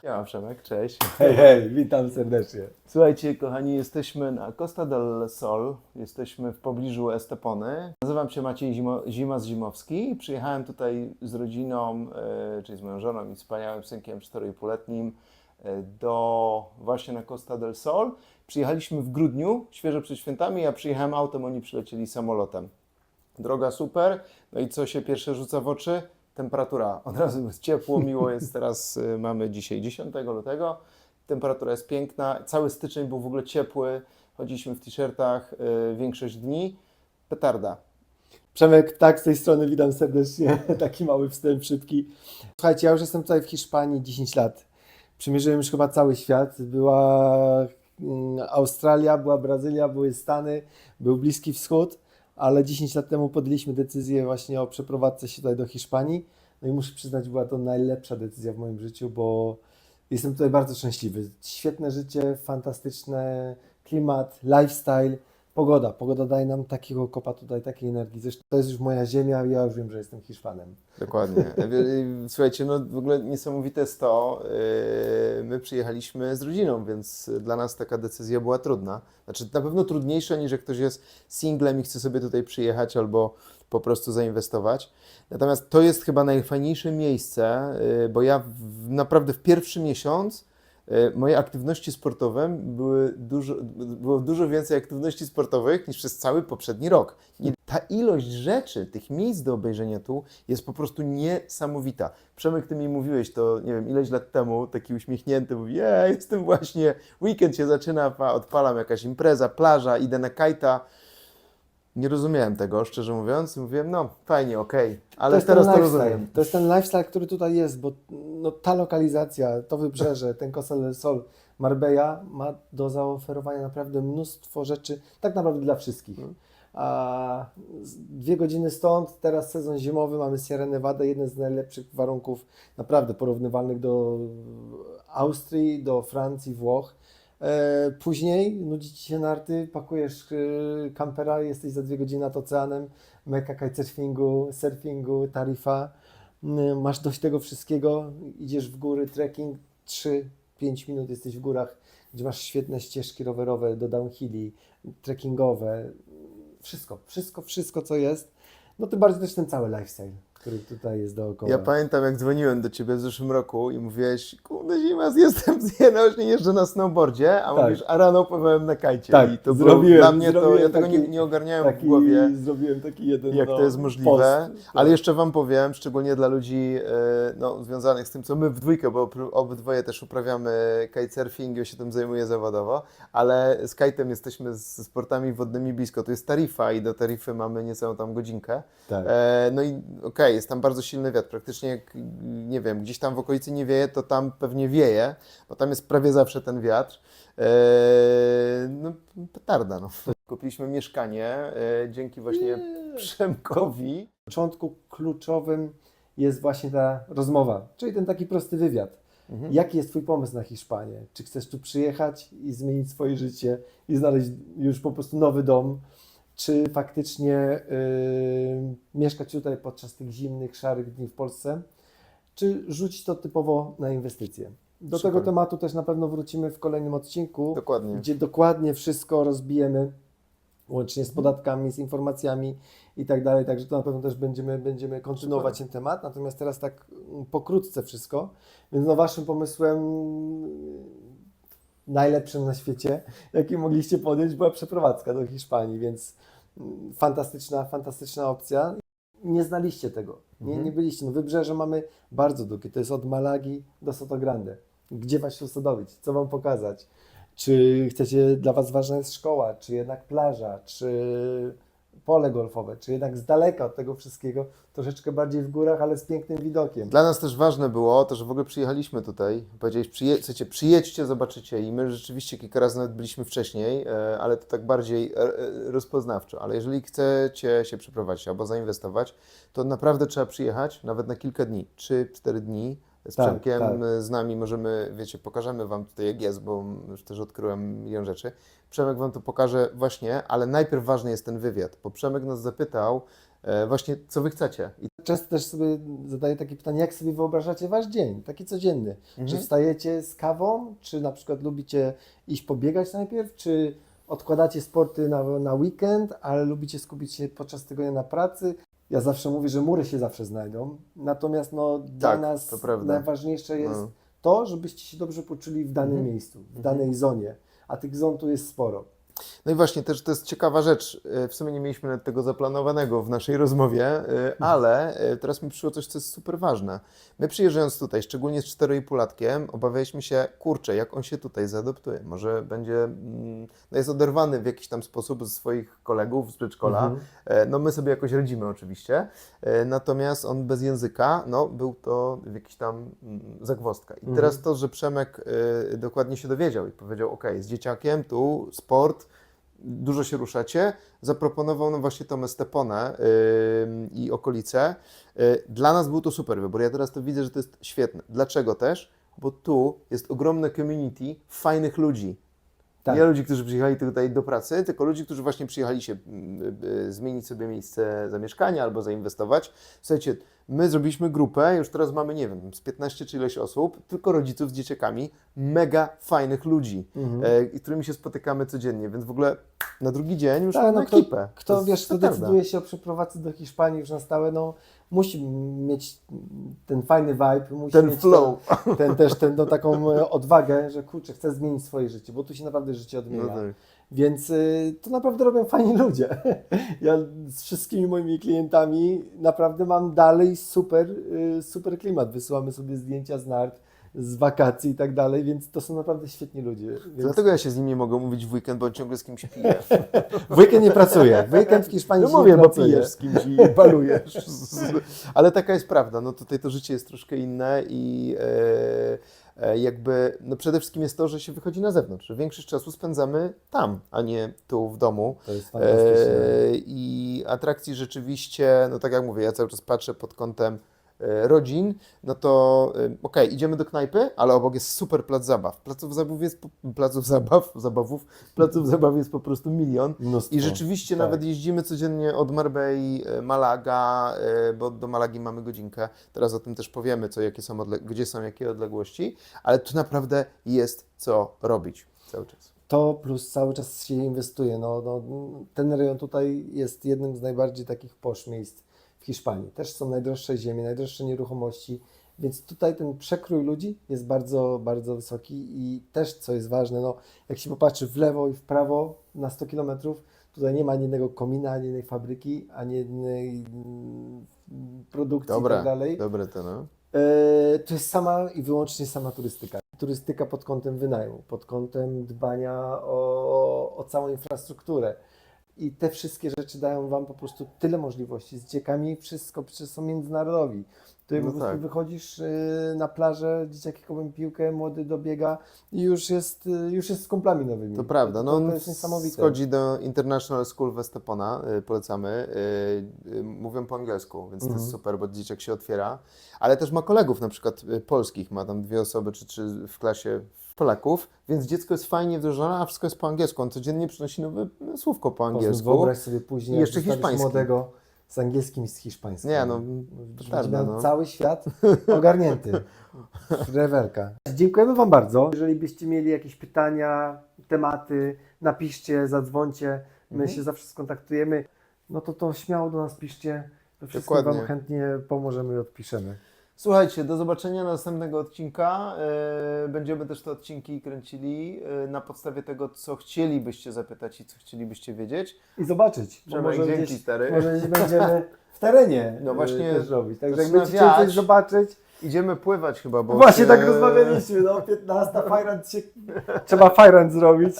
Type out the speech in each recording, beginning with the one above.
Ja, Przemek, cześć. Hej, hej, witam serdecznie. Słuchajcie, kochani, jesteśmy na Costa del Sol, jesteśmy w pobliżu Estepony. Nazywam się Maciej Zimas-Zimowski i przyjechałem tutaj z rodziną, czyli z moją żoną i wspaniałym synkiem 4,5-letnim właśnie na Costa del Sol. Przyjechaliśmy w grudniu, świeżo przed świętami, ja przyjechałem autem, oni przylecieli samolotem. Droga super, no i co się pierwsze rzuca w oczy? Temperatura. Od razu jest ciepło, miło jest teraz, mamy dzisiaj 10 lutego, temperatura jest piękna, cały styczeń był w ogóle ciepły, chodziliśmy w t-shirtach większość dni, petarda. Przemek, tak, z tej strony witam serdecznie. Taki mały wstęp szybki. Słuchajcie, ja już jestem tutaj w Hiszpanii 10 lat. Przemierzyłem już chyba cały świat. Była Australia, była Brazylia, były Stany, był Bliski Wschód, ale 10 lat temu podjęliśmy decyzję właśnie o przeprowadzce się tutaj do Hiszpanii. No i muszę przyznać, była to najlepsza decyzja w moim życiu, bo jestem tutaj bardzo szczęśliwy. Świetne życie, fantastyczny klimat, lifestyle. Pogoda daje nam takiego kopa tutaj, takiej energii. Zresztą to jest już moja ziemia, ja już wiem, że jestem Hiszpanem. Dokładnie. Słuchajcie, no w ogóle niesamowite jest to, my przyjechaliśmy z rodziną, więc dla nas taka decyzja była trudna. Znaczy na pewno trudniejsza niż jak ktoś jest singlem i chce sobie tutaj przyjechać albo po prostu zainwestować. Natomiast to jest chyba najfajniejsze miejsce, bo ja naprawdę w pierwszy miesiąc moje aktywności sportowe było dużo więcej aktywności sportowych niż przez cały poprzedni rok. Ta ilość rzeczy, tych miejsc do obejrzenia tu jest po prostu niesamowita. Przemek, ty mi mówiłeś to, nie wiem, ileś lat temu, taki uśmiechnięty, mówi, jestem właśnie, weekend się zaczyna, odpalam jakaś impreza, plaża, idę na kajta. Nie rozumiałem tego, szczerze mówiąc. Mówiłem, no fajnie, okej, ale teraz to rozumiem. To jest ten lifestyle, który tutaj jest, bo no, ta lokalizacja, to wybrzeże, ten Costa del Sol, Marbella ma do zaoferowania naprawdę mnóstwo rzeczy, tak naprawdę dla wszystkich. A 2 godziny stąd, teraz sezon zimowy, mamy Sierra Nevada, jeden z najlepszych warunków, naprawdę porównywalnych do Austrii, do Francji, Włoch. Później nudzi Ci się narty, pakujesz kampera, jesteś za 2 godziny nad oceanem, meka kitesurfingu, surfingu, Tarifa. Masz dość tego wszystkiego, idziesz w góry, trekking, 3-5 minut jesteś w górach, gdzie masz świetne ścieżki rowerowe do downhilli, trekkingowe, wszystko co jest. No tym bardziej też ten cały lifestyle, który tutaj jest dookoła. Ja pamiętam, jak dzwoniłem do Ciebie w zeszłym roku i mówiłeś, kurde Zimas, jestem właśnie jeżdżę na snowboardzie, a Tak. mówisz, a rano pływałem na kajcie. Tak, I to zrobiłem- było, dla mnie to, zrobiłem ja tego taki- nie ogarniałem w głowie, Zrobiłem taki jeden jak to jest możliwe, post. ale jeszcze Wam powiem, szczególnie dla ludzi związanych z tym, co my w dwójkę, bo obydwoje też uprawiamy kitesurfing, ja się tym zajmuję zawodowo, ale z kite'em jesteśmy ze sportami wodnymi blisko. To jest Tarifa i do Tarify mamy niecałą tam godzinkę. Tak. No i okej, jest tam bardzo silny wiatr. Praktycznie jak, nie wiem, gdzieś tam w okolicy nie wieje, to tam pewnie wieje, bo tam jest prawie zawsze ten wiatr. No, petarda, no. Kupiliśmy mieszkanie dzięki właśnie Przemkowi. Na początku kluczowym jest właśnie ta rozmowa, czyli ten taki prosty wywiad. Jaki jest Twój pomysł na Hiszpanię? Czy chcesz tu przyjechać i zmienić swoje życie i znaleźć już po prostu nowy dom? Czy faktycznie mieszkać tutaj podczas tych zimnych, szarych dni w Polsce? Czy rzucić to typowo na inwestycje? Do Super. tego tematu też na pewno wrócimy w kolejnym odcinku, Dokładnie. gdzie dokładnie wszystko rozbijemy, łącznie z podatkami, z informacjami i tak dalej, także to na pewno też będziemy kontynuować ten temat, natomiast teraz tak pokrótce wszystko, więc no waszym pomysłem najlepszym na świecie, jaki mogliście podjąć, była przeprowadzka do Hiszpanii, więc fantastyczna opcja. Nie znaliście tego, nie byliście, no wybrzeże mamy bardzo długie, to jest od Malagi do Sotogrande. Gdzie Was usadowić, co Wam pokazać? Czy chcecie, dla Was ważna jest szkoła, czy jednak plaża, czy pole golfowe, czy jednak z daleka od tego wszystkiego, troszeczkę bardziej w górach, ale z pięknym widokiem. Dla nas też ważne było to, że w ogóle przyjechaliśmy tutaj. Powiedziałeś, słuchajcie, przyjedźcie, zobaczycie. I my rzeczywiście kilka razy nawet byliśmy wcześniej, ale to tak bardziej rozpoznawczo. Ale jeżeli chcecie się przeprowadzić albo zainwestować, to naprawdę trzeba przyjechać nawet na kilka dni, 3-4 dni. Z Tak, Przemkiem, tak. z nami możemy, wiecie, pokażemy Wam tutaj jak jest, bo już też odkryłem milion rzeczy. Przemek Wam to pokaże właśnie, ale najpierw ważny jest ten wywiad, bo Przemek nas zapytał, właśnie co wy chcecie. I Często też sobie zadaję takie pytanie, jak sobie wyobrażacie wasz dzień, taki codzienny. Czy wstajecie z kawą, czy na przykład lubicie iść pobiegać najpierw, czy odkładacie sporty na weekend, ale lubicie skupić się podczas tygodnia na pracy. Ja zawsze mówię, że mury się zawsze znajdą, natomiast no, dla Tak, nas to prawda. najważniejsze jest No. to, żebyście się dobrze poczuli w danym miejscu, w danej zonie, a tych zon tu jest sporo. No i właśnie też to jest ciekawa rzecz. W sumie nie mieliśmy nawet tego zaplanowanego w naszej rozmowie, ale teraz mi przyszło coś, co jest super ważne. My przyjeżdżając tutaj, szczególnie z 4,5-latkiem, obawialiśmy się, kurczę, jak on się tutaj zaadoptuje. Może będzie, no jest oderwany w jakiś tam sposób ze swoich kolegów z przedszkola. No my sobie jakoś radzimy oczywiście. Natomiast on bez języka, no był to jakiś tam zagwozdka. I teraz to, że Przemek dokładnie się dowiedział i powiedział, ok, z dzieciakiem tu sport, dużo się ruszacie, zaproponował nam właśnie tą Esteponę i okolice. Dla nas był to super wybór. Ja teraz to widzę, że to jest świetne. Dlaczego też? Bo tu jest ogromne community fajnych ludzi. Tak. Nie ludzi, którzy przyjechali tutaj do pracy, tylko ludzi, którzy właśnie przyjechali się zmienić sobie miejsce zamieszkania albo zainwestować. Słuchajcie, my zrobiliśmy grupę, już teraz mamy, nie wiem, z 15 czy ileś osób, tylko rodziców z dzieciakami, mega fajnych ludzi, z którymi się spotykamy codziennie, więc w ogóle na drugi dzień już mamy ekipę. To Kto jest wiesz, kto petarda. decyduje się o przeprowadzce do Hiszpanii już na stałe, no musi mieć ten fajny vibe, musi Ten mieć flow. Tą taką odwagę, że kurczę, chce zmienić swoje życie, bo tu się naprawdę życie odmienia. No tak. Więc to naprawdę robią fajni ludzie. Ja z wszystkimi moimi klientami naprawdę mam dalej super klimat. Wysyłamy sobie zdjęcia z nart, z wakacji i tak dalej, więc to są naprawdę świetni ludzie. Więc Dlatego ja się z nim nie mogę mówić w weekend, bo on ciągle z kimś pije. w weekend nie pracuję. W weekend w Hiszpanii No się mówię, nie bo pracuje. pijesz z kimś i balujesz. Ale taka jest prawda. No tutaj to życie jest troszkę inne i jakby, no przede wszystkim jest to, że się wychodzi na zewnątrz, że większość czasu spędzamy tam, a nie tu w domu. To jest fantastyczne. I atrakcji rzeczywiście, no tak jak mówię, ja cały czas patrzę pod kątem rodzin, no to okej, idziemy do knajpy, ale obok jest super plac zabaw. Placów zabaw jest po prostu milion. Mnóstwo. I rzeczywiście Tak. nawet jeździmy codziennie od Marbei, Malaga, bo do Malagi mamy godzinkę. Teraz o tym też powiemy, gdzie są jakie odległości, ale tu naprawdę jest co robić cały czas. To plus cały czas się inwestuje. Ten rejon tutaj jest jednym z najbardziej takich posh miejsc w Hiszpanii. Też są najdroższe ziemie, najdroższe nieruchomości, więc tutaj ten przekrój ludzi jest bardzo, bardzo wysoki i też, co jest ważne, no, jak się popatrzy w lewo i w prawo na 100 km, tutaj nie ma ani jednego komina, ani jednej fabryki, ani jednej produkcji i tak dalej. Dobre to, no. To jest sama i wyłącznie sama turystyka. Turystyka pod kątem wynajmu, pod kątem dbania o całą infrastrukturę. I te wszystkie rzeczy dają Wam po prostu tyle możliwości. Z dzieciakami wszystko, przecież są międzynarodowi. Tutaj No po prostu tak. wychodzisz na plażę, dzieciaki kopią piłkę, młody dobiega i już jest z kumplami nowymi. To prawda, no To jest niesamowite. schodzi do International School w Estepona, polecamy, mówią po angielsku, więc to jest super, bo dzieciak się otwiera, ale też ma kolegów na przykład polskich, ma tam 2 osoby czy 3 w klasie Polaków, więc dziecko jest fajnie wdrożone, a wszystko jest po angielsku, on codziennie przynosi nowe słówko po angielsku. Wyobraź sobie później, I jeszcze jak zostawisz hiszpański. młodego z angielskim i z hiszpańskim. Nie, no, petarda, Będziemy no. cały świat ogarnięty. Rewelka. Dziękujemy Wam bardzo. Jeżeli byście mieli jakieś pytania, tematy, napiszcie, zadzwońcie. My się zawsze skontaktujemy. No to śmiało do nas piszcie. To wszystko Dokładnie. Wam chętnie pomożemy i odpiszemy. Słuchajcie, do zobaczenia następnego odcinka. Będziemy też te odcinki kręcili na podstawie tego, co chcielibyście zapytać i co chcielibyście wiedzieć. I zobaczyć. Bo Przemek, może dzięki, gdzieś, stary. może gdzieś będziemy w terenie No właśnie, też robić. Także jak zaczyna będziecie chcieli coś wiać. zobaczyć. Idziemy pływać chyba, bo Właśnie tak rozmawialiśmy, 15 fajrant trzeba fajrant zrobić.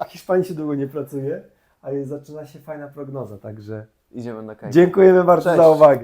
W Hiszpanii się długo nie pracuje, ale zaczyna się fajna prognoza, także idziemy na kańkę. dziękujemy bardzo Cześć. za uwagę.